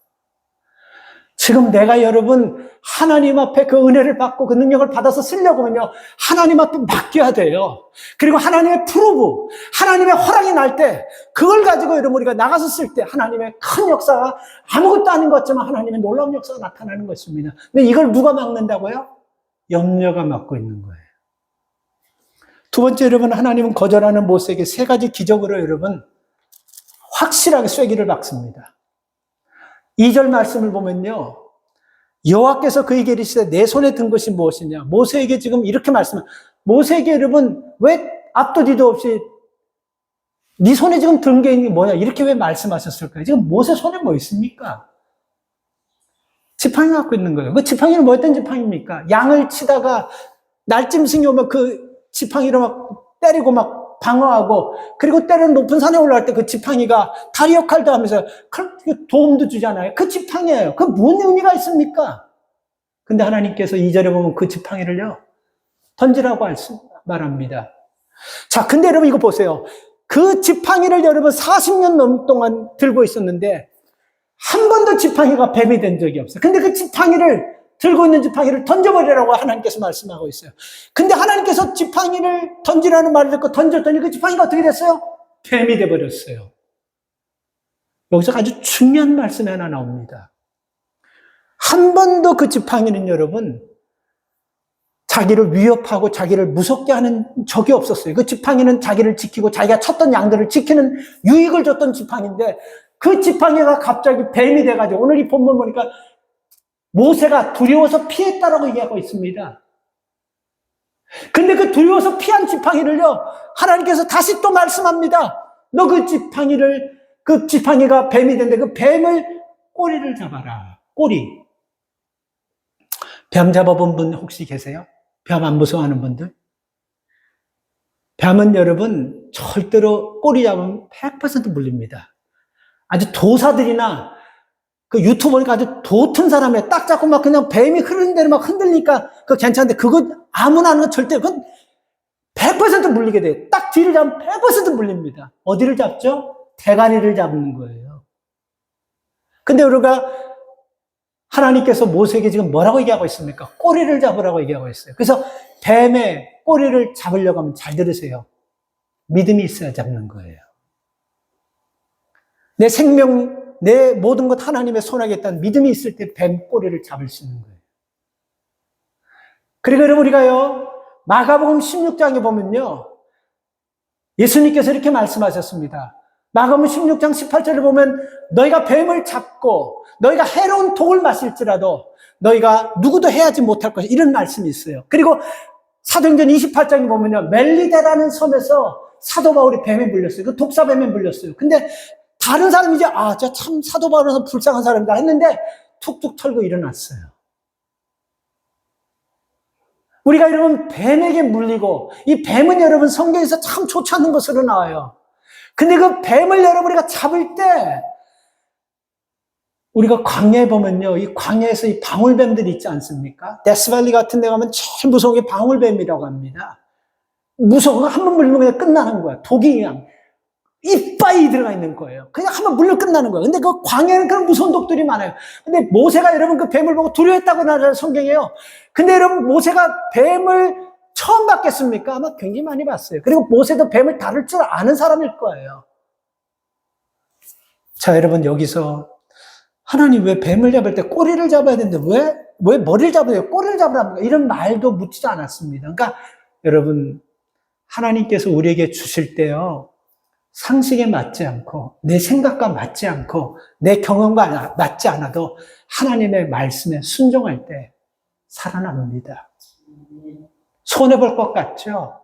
지금 내가 여러분 하나님 앞에 그 은혜를 받고 그 능력을 받아서 쓰려고 하면요. 하나님 앞에 맡겨야 돼요. 그리고 하나님의 프로브, 하나님의 허락이 날 때 그걸 가지고 여러분 우리가 나가서 쓸 때 하나님의 큰 역사가 아무것도 아닌 것 같지만 하나님의 놀라운 역사가 나타나는 것입니다. 근데 이걸 누가 막는다고요? 염려가 막고 있는 거예요. 두 번째 여러분 하나님은 거절하는 모세에게 세 가지 기적으로 여러분 확실하게 쐐기를 박습니다. 2절 말씀을 보면요. 여호와께서 그에게 이르시되 내 손에 든 것이 무엇이냐. 모세에게 지금 이렇게 모세에게 여러분 왜 앞도 뒤도 없이 네 손에 지금 든 게 뭐냐 이렇게 왜 말씀하셨을까요? 지금 모세 손에 뭐 있습니까? 지팡이 갖고 있는 거예요. 그 지팡이는 뭐 어떤 지팡이입니까? 양을 치다가 날짐승이 오면 그 지팡이로 막 때리고 막 방어하고 그리고 때로는 높은 산에 올라갈 때 그 지팡이가 다리 역할도 하면서 도움도 주잖아요. 그 지팡이예요. 그 무슨 의미가 있습니까? 근데 하나님께서 2절에 보면 그 지팡이를요 던지라고 말합니다. 자, 근데 여러분 이거 보세요. 그 지팡이를 여러분 40년 넘 동안 들고 있었는데 한 번도 지팡이가 뱀이 된 적이 없어요. 근데 그 지팡이를 들고 있는 지팡이를 던져버리라고 하나님께서 말씀하고 있어요. 근데 하나님께서 지팡이를 던지라는 말을 듣고 던졌더니 그 지팡이가 어떻게 됐어요? 뱀이 돼버렸어요. 여기서 아주 중요한 말씀이 하나 나옵니다. 한 번도 그 지팡이는 여러분 자기를 위협하고 자기를 무섭게 하는 적이 없었어요. 그 지팡이는 자기를 지키고 자기가 쳤던 양들을 지키는 유익을 줬던 지팡이인데 그 지팡이가 갑자기 뱀이 돼가지고 오늘 이 본문 보니까 모세가 두려워서 피했다라고 얘기하고 있습니다. 근데 그 두려워서 피한 지팡이를요, 하나님께서 다시 또 말씀합니다. 너 그 지팡이가 뱀이 된데 그 뱀을 꼬리를 잡아라. 꼬리. 뱀 잡아본 분 혹시 계세요? 뱀 안 무서워하는 분들? 뱀은 여러분 절대로 꼬리 잡으면 100% 물립니다. 아주 도사들이나 그 유튜브 보니까 아주 도튼 사람이에요. 딱 잡고 막 그냥 뱀이 흐르는 대로 막 흔들리니까 그거 괜찮은데 그거 아무나 하는 건 절대 그건 100% 물리게 돼요. 딱 뒤를 잡으면 100% 물립니다. 어디를 잡죠? 대가리를 잡는 거예요. 근데 우리가 하나님께서 모세에게 지금 뭐라고 얘기하고 있습니까? 꼬리를 잡으라고 얘기하고 있어요. 그래서 뱀의 꼬리를 잡으려고 하면 잘 들으세요. 믿음이 있어야 잡는 거예요. 내 생명, 내 모든 것 하나님의 손아귀에 있다는 믿음이 있을 때 뱀 꼬리를 잡을 수 있는 거예요. 그리고 여러분 우리가요, 마가복음 16장에 보면요, 예수님께서 이렇게 말씀하셨습니다. 마가복음 16장 18절을 보면 너희가 뱀을 잡고 너희가 해로운 독을 마실지라도 너희가 누구도 해하지 못할 것이다. 이런 말씀이 있어요. 그리고 사도행전 28장에 보면요, 멜리데라는 섬에서 사도 바울이 뱀에 물렸어요. 그 독사뱀에 물렸어요. 근데 다른 사람이 이제 저 참 사도 바울은 불쌍한 사람이다 했는데 툭툭 털고 일어났어요. 우리가 여러분 뱀에게 물리고 이 뱀은 여러분 성경에서 참 좋지 않은 것으로 나와요. 근데 그 뱀을 여러분 우리가 잡을 때 우리가 광야에 보면요, 이 광야에서 이 방울뱀들이 있지 않습니까? 데스밸리 같은 데 가면 제일 무서운 게 방울뱀이라고 합니다. 무서워. 한번 물리면 그냥 끝나는 거야. 독이 그냥 이빠이 들어가 있는 거예요. 그냥 한번 물려 끝나는 거예요. 근데 그 광야에는 그런 무서운 독들이 많아요. 근데 모세가 여러분 그 뱀을 보고 두려워했다고 나라는 성경이에요. 근데 여러분 모세가 뱀을 처음 봤겠습니까? 아마 굉장히 많이 봤어요. 그리고 모세도 뱀을 다룰 줄 아는 사람일 거예요. 자, 여러분 여기서 하나님 왜 뱀을 잡을 때 꼬리를 잡아야 되는데 왜 머리를 잡아야 돼요? 꼬리를 잡으랍니까? 이런 말도 묻지도 않았습니다. 그러니까 여러분 하나님께서 우리에게 주실 때요, 상식에 맞지 않고 내 생각과 맞지 않고 내 경험과 맞지 않아도 하나님의 말씀에 순종할 때 살아납니다. 손해볼 것 같죠?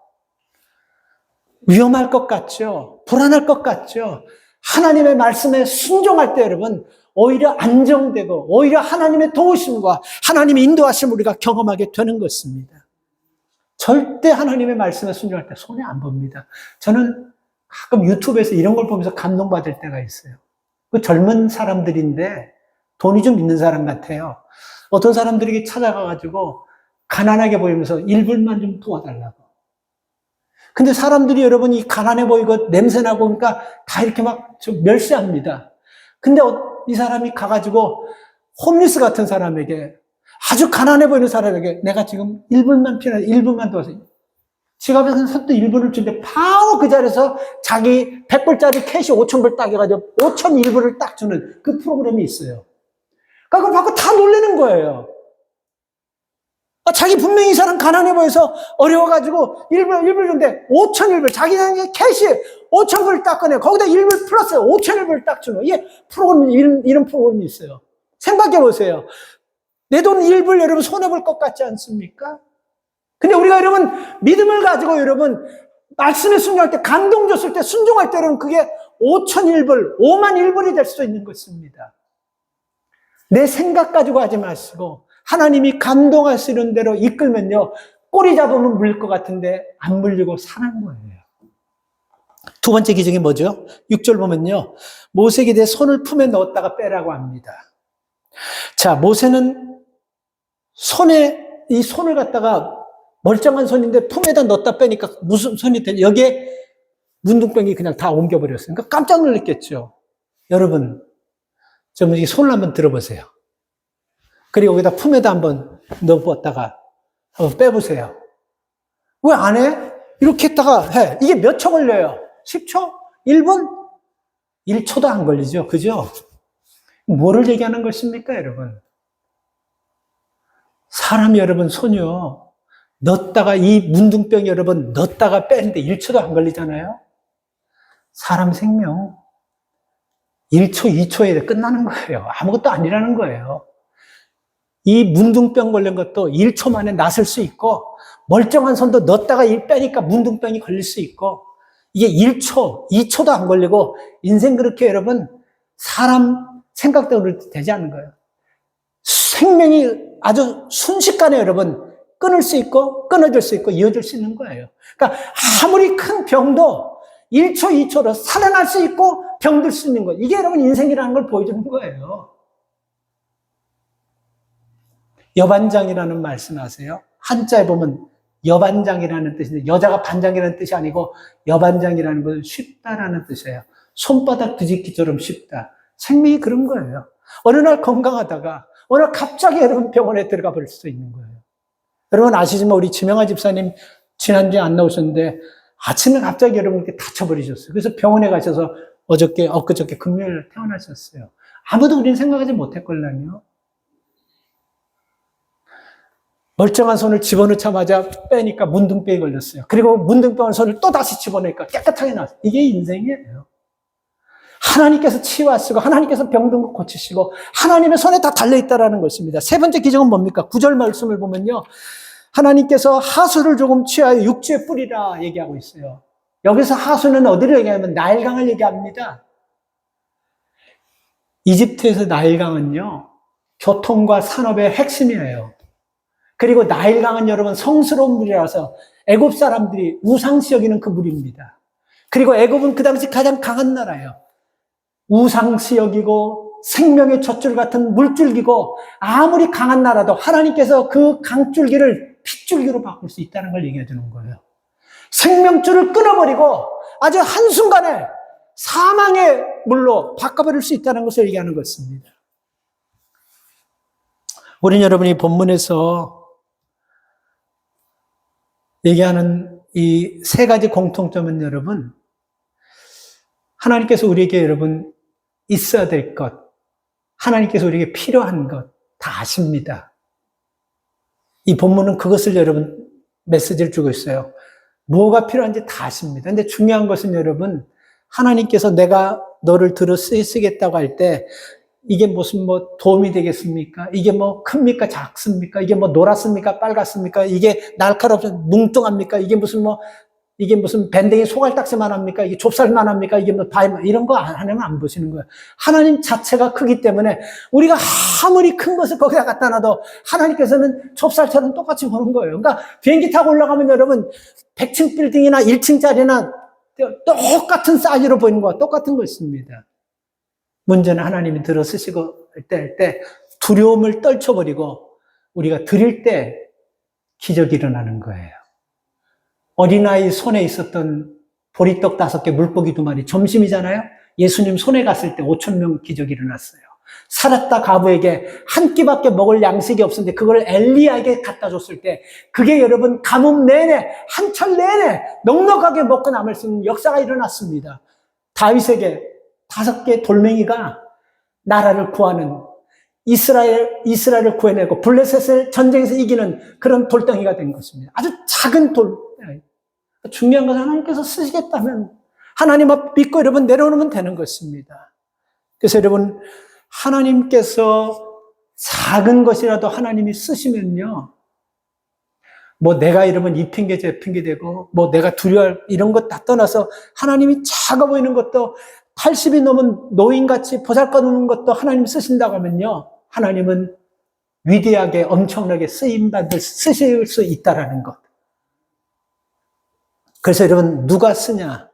위험할 것 같죠? 불안할 것 같죠? 하나님의 말씀에 순종할 때 여러분 오히려 안정되고 오히려 하나님의 도우심과 하나님의 인도하심을 우리가 경험하게 되는 것입니다. 절대 하나님의 말씀에 순종할 때 손해 안 봅니다. 저는 가끔 유튜브에서 이런 걸 보면서 감동받을 때가 있어요. 그 젊은 사람들인데 돈이 좀 있는 사람 같아요. 어떤 사람들에게 찾아가가지고 가난하게 보이면서 1불만 좀 도와달라고. 근데 사람들이 여러분 이 가난해 보이고 냄새나고 그러니까 다 이렇게 막 좀 멸시합니다. 근데 이 사람이 가가지고 홈리스 같은 사람에게 아주 가난해 보이는 사람에게 내가 지금 1불만 필요해 1불만 도와서 지갑에서 선뜻 1불을 주는데 바로 그 자리에서 자기 100불짜리 캐시 5,000불 딱 해가지고 5,001불을 딱 주는 그 프로그램이 있어요. 그러니까 그걸 받고 다 놀라는 거예요. 자기 분명히 이 사람 가난해 보여서 어려워가지고 1불 준대 5,001불 자기 캐시 5,000불 딱 꺼내 거기다 1불 플러스 5,001불 딱 주는 이게 프로그램이 이런 프로그램이 있어요. 생각해 보세요. 내 돈 1불 여러분 손해볼 것 같지 않습니까? 근데 우리가 여러분 믿음을 가지고 여러분 말씀에 순종할 때 감동 줬을 때 순종할 때 여러분 그게 5,001불 51,000불이 될 수도 있는 것입니다. 내 생각 가지고 하지 마시고 하나님이 감동하시는 대로 이끌면요 꼬리 잡으면 물릴 것 같은데 안 물리고 사는 거예요. 두 번째 기적이 뭐죠? 6절 보면요 모세에게 내 손을 품에 넣었다가 빼라고 합니다. 자, 모세는 이 손을 갖다가 멀쩡한 손인데 품에다 넣었다 빼니까 무슨 손이 되냐 여기에 문둥병이 그냥 다 옮겨버렸어요. 그러니까 깜짝 놀랐겠죠. 여러분 좀 이 손을 한번 들어보세요. 그리고 여기다 품에다 한번 넣어봤다가 한번 빼보세요. 왜 안 해? 이렇게 했다가 해. 이게 몇 초 걸려요? 10초? 1분? 1초도 안 걸리죠. 그죠? 뭐를 얘기하는 것입니까, 여러분? 사람이 여러분 손이요. 넣었다가 이 문둥병 여러분 넣었다가 빼는데 1초도 안 걸리잖아요. 사람 생명 1초, 2초에 끝나는 거예요. 아무것도 아니라는 거예요. 이 문둥병 걸린 것도 1초 만에 낫을 수 있고 멀쩡한 손도 넣었다가 빼니까 문둥병이 걸릴 수 있고 이게 1초, 2초도 안 걸리고 인생 그렇게 여러분 사람 생각대로 되지 않는 거예요. 생명이 아주 순식간에 여러분 끊을 수 있고 끊어질 수 있고 이어질 수 있는 거예요. 그러니까 아무리 큰 병도 1초, 2초로 살아날 수 있고 병들 수 있는 것. 이게 여러분 인생이라는 걸 보여주는 거예요. 여반장이라는 말씀 아세요? 한자에 보면 여반장이라는 뜻인데 여자가 반장이라는 뜻이 아니고 여반장이라는 건 쉽다라는 뜻이에요. 손바닥 뒤집기처럼 쉽다. 생명이 그런 거예요. 어느 날 건강하다가 어느 날 갑자기 여러분 병원에 들어가 볼 수 있는 거예요. 여러분 아시지만 우리 지명아 집사님 지난주에 안 나오셨는데 아침에 갑자기 여러분 이렇게 다쳐버리셨어요. 그래서 병원에 가셔서 엊그저께 금요일 퇴원하셨어요. 아무도 우리는 생각하지 못했걸랑요. 멀쩡한 손을 집어넣자마자 빼니까 문둥병이 걸렸어요. 그리고 문둥병을 손을 또 다시 집어넣으니까 깨끗하게 나왔어요. 이게 인생이에요. 하나님께서 치유하시고 하나님께서 병든 거 고치시고 하나님의 손에 다 달려있다는 것입니다. 세 번째 기적은 뭡니까? 9절 말씀을 보면요. 하나님께서 하수를 조금 취하여 육지에 뿌리라 얘기하고 있어요. 여기서 하수는 어디를 얘기하면 나일강을 얘기합니다. 이집트에서 나일강은요. 교통과 산업의 핵심이에요. 그리고 나일강은 여러분 성스러운 물이라서 애굽 사람들이 우상시 여기는 그 물입니다. 그리고 애굽은 그 당시 가장 강한 나라예요. 우상시 여기고 생명의 젖줄 같은 물줄기고 아무리 강한 나라도 하나님께서 그 강줄기를 핏줄기로 바꿀 수 있다는 걸 얘기해 주는 거예요. 생명줄을 끊어버리고 아주 한순간에 사망의 물로 바꿔버릴 수 있다는 것을 얘기하는 것입니다. 우린 여러분이 본문에서 얘기하는 이 세 가지 공통점은 여러분, 하나님께서 우리에게 여러분 있어야 될 것, 하나님께서 우리에게 필요한 것 다 아십니다. 이 본문은 그것을 여러분 메시지를 주고 있어요. 뭐가 필요한지 다 아십니다. 근데 중요한 것은 여러분, 하나님께서 내가 너를 들어 쓰겠다고 할 때 이게 무슨 뭐 도움이 되겠습니까? 이게 뭐 큽니까? 작습니까? 이게 뭐 노랗습니까? 빨갛습니까? 이게 날카롭지 뭉뚱합니까? 이게 무슨 밴댕이 소갈딱지만 합니까? 이게 좁쌀만 합니까? 이게 뭐 바위만 이런 거 하나님은 안 보시는 거예요. 하나님 자체가 크기 때문에 우리가 아무리 큰 것을 거기다 갖다 놔도 하나님께서는 좁쌀처럼 똑같이 보는 거예요. 그러니까 비행기 타고 올라가면 여러분 100층 빌딩이나 1층짜리나 똑같은 사이즈로 보이는 거와 똑같은 것입니다. 문제는 하나님이 들어 쓰시고 할 때 두려움을 떨쳐버리고 우리가 드릴 때 기적이 일어나는 거예요. 어린아이 손에 있었던 보리떡 5개, 물고기 2마리, 점심이잖아요. 예수님 손에 갔을 때 5,000명 기적이 일어났어요. 살았다 가부에게 한 끼밖에 먹을 양식이 없었는데 그걸 엘리야에게 갖다 줬을 때 그게 여러분 가뭄 내내, 한철 내내 넉넉하게 먹고 남을 수 있는 역사가 일어났습니다. 다윗에게 5개 돌멩이가 나라를 구하는 이스라엘을 구해내고 블레셋을 전쟁에서 이기는 그런 돌덩이가 된 것입니다. 아주 작은 돌. 중요한 것은 하나님께서 쓰시겠다면 하나님 앞 믿고 여러분 내려오면 되는 것입니다. 그래서 여러분 하나님께서 작은 것이라도 하나님이 쓰시면요. 뭐 내가 여러분 이 핑계 저 핑계 대고 뭐 내가 두려워할 이런 것 다 떠나서 하나님이 작아 보이는 것도 80이 넘은 노인같이 보잘것없는 것도 하나님 쓰신다고 하면요. 하나님은 위대하게 엄청나게 쓰실 수 있다라는 것. 그래서 여러분 누가 쓰냐?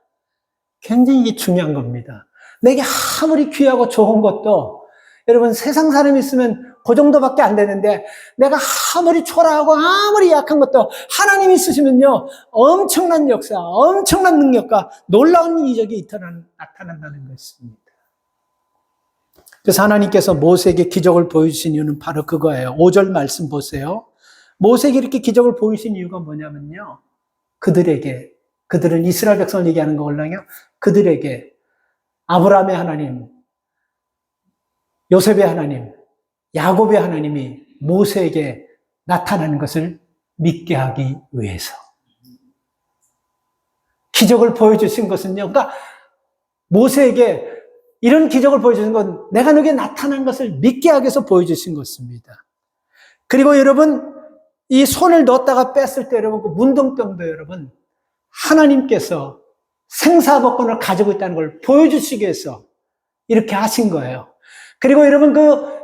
굉장히 이게 중요한 겁니다. 내게 아무리 귀하고 좋은 것도 여러분 세상 사람이 있으면 그 정도밖에 안 되는데 내가 아무리 초라하고 아무리 약한 것도 하나님이 쓰시면요. 엄청난 역사, 엄청난 능력과 놀라운 이적이 나타난다는 것입니다. 그래서 하나님께서 모세에게 기적을 보여주신 이유는 바로 그거예요. 5절 말씀 보세요. 모세에게 이렇게 기적을 보이신 이유가 뭐냐면요. 그들은 이스라엘 백성을 얘기하는 거걸랑요. 그들에게 아브라함의 하나님, 요셉의 하나님, 야곱의 하나님이 모세에게 나타나는 것을 믿게 하기 위해서. 기적을 보여주신 것은요. 그러니까 모세에게 이런 기적을 보여주신 건 내가 너에게 나타난 것을 믿게 하기 위해서 보여주신 것입니다. 그리고 여러분 이 손을 넣었다가 뺐을 때 여러분 그 문둥병도 여러분 하나님께서 생사복권을 가지고 있다는 걸 보여주시기 위해서 이렇게 하신 거예요. 그리고 여러분 그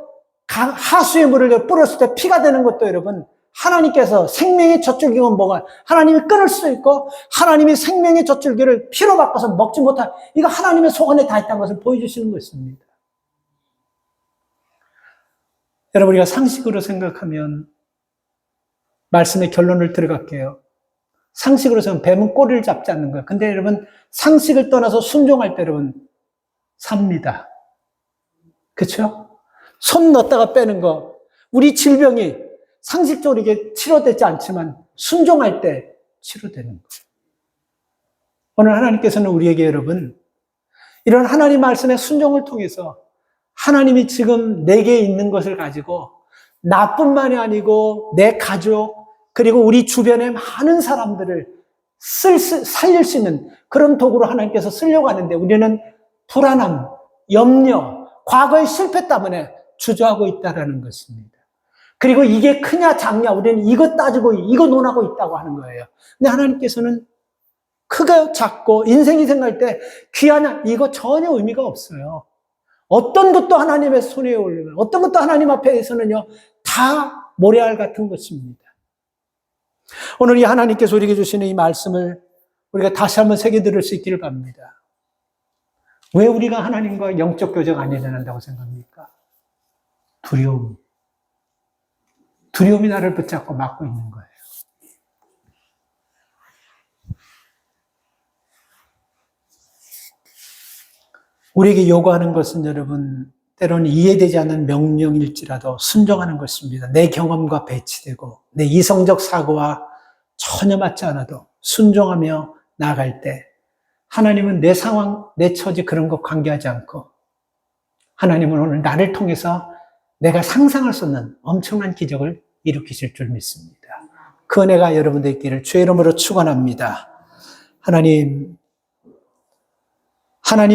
하수의 물을 뿌렸을 때 피가 되는 것도 여러분 하나님께서 생명의 젖줄기는 뭐가 하나님이 끊을 수 있고 하나님이 생명의 젖줄기를 피로 바꿔서 먹지 못할 이거 하나님의 소원에 다 있다는 것을 보여주시는 것입니다. 여러분, 우리가 상식으로 생각하면 말씀의 결론을 들어갈게요. 상식으로 생각하면 뱀은 꼬리를 잡지 않는 거예요. 근데 여러분, 상식을 떠나서 순종할 때 여러분 삽니다. 그렇죠? 손 넣었다가 빼는 거. 우리 질병이 상식적으로 이게 치료되지 않지만 순종할 때 치료되는 거예요. 오늘 하나님께서는 우리에게 여러분 이런 하나님 말씀의 순종을 통해서 하나님이 지금 내게 있는 것을 가지고 나뿐만이 아니고 내 가족 그리고 우리 주변의 많은 사람들을 살릴 수 있는 그런 도구로 하나님께서 쓰려고 하는데 우리는 불안함, 염려, 과거의 실패 때문에 주저하고 있다는 것입니다. 그리고 이게 크냐 작냐 우리는 이거 따지고 이거 논하고 있다고 하는 거예요. 근데 하나님께서는 크고 작고 인생이 생각할 때 귀하냐 이거 전혀 의미가 없어요. 어떤 것도 하나님의 손에 올리면 어떤 것도 하나님 앞에서는요 다 모래알 같은 것입니다. 오늘 이 하나님께서 우리에게 주시는 이 말씀을 우리가 다시 한번 새겨 들을 수 있기를 바랍니다. 왜 우리가 하나님과 영적 교제가 안 일어난다고 생각합니까? 두려움. 두려움이 나를 붙잡고 막고 있는 거예요. 우리에게 요구하는 것은 여러분 때로는 이해되지 않는 명령일지라도 순종하는 것입니다. 내 경험과 배치되고 내 이성적 사고와 전혀 맞지 않아도 순종하며 나아갈 때 하나님은 내 상황, 내 처지 그런 거 관계하지 않고 하나님은 오늘 나를 통해서 내가 상상할 수 없는 엄청난 기적을 일으키실 줄 믿습니다. 그 은혜가 여러분들 있기를 주의 이름으로 축원합니다. 하나님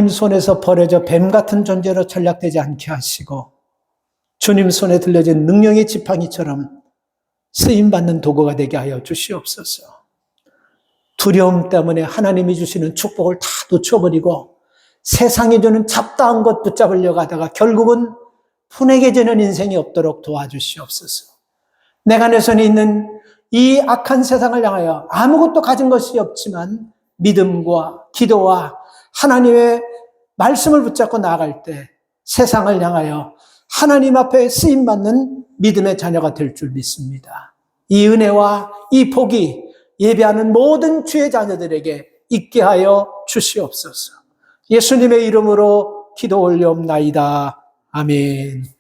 손에서 버려져 뱀 같은 존재로 전락되지 않게 하시고 주님 손에 들려진 능력의 지팡이처럼 쓰임받는 도구가 되게 하여 주시옵소서. 두려움 때문에 하나님이 주시는 축복을 다 놓쳐버리고 세상이 주는 잡다한 것 붙잡으려고 하다가 결국은 분해져지는 인생이 없도록 도와주시옵소서. 내가 내 손에 있는 이 악한 세상을 향하여 아무것도 가진 것이 없지만 믿음과 기도와 하나님의 말씀을 붙잡고 나아갈 때 세상을 향하여 하나님 앞에 쓰임받는 믿음의 자녀가 될 줄 믿습니다. 이 은혜와 이 복이 예배하는 모든 주의 자녀들에게 있게 하여 주시옵소서. 예수님의 이름으로 기도 올려옵나이다. 아멘.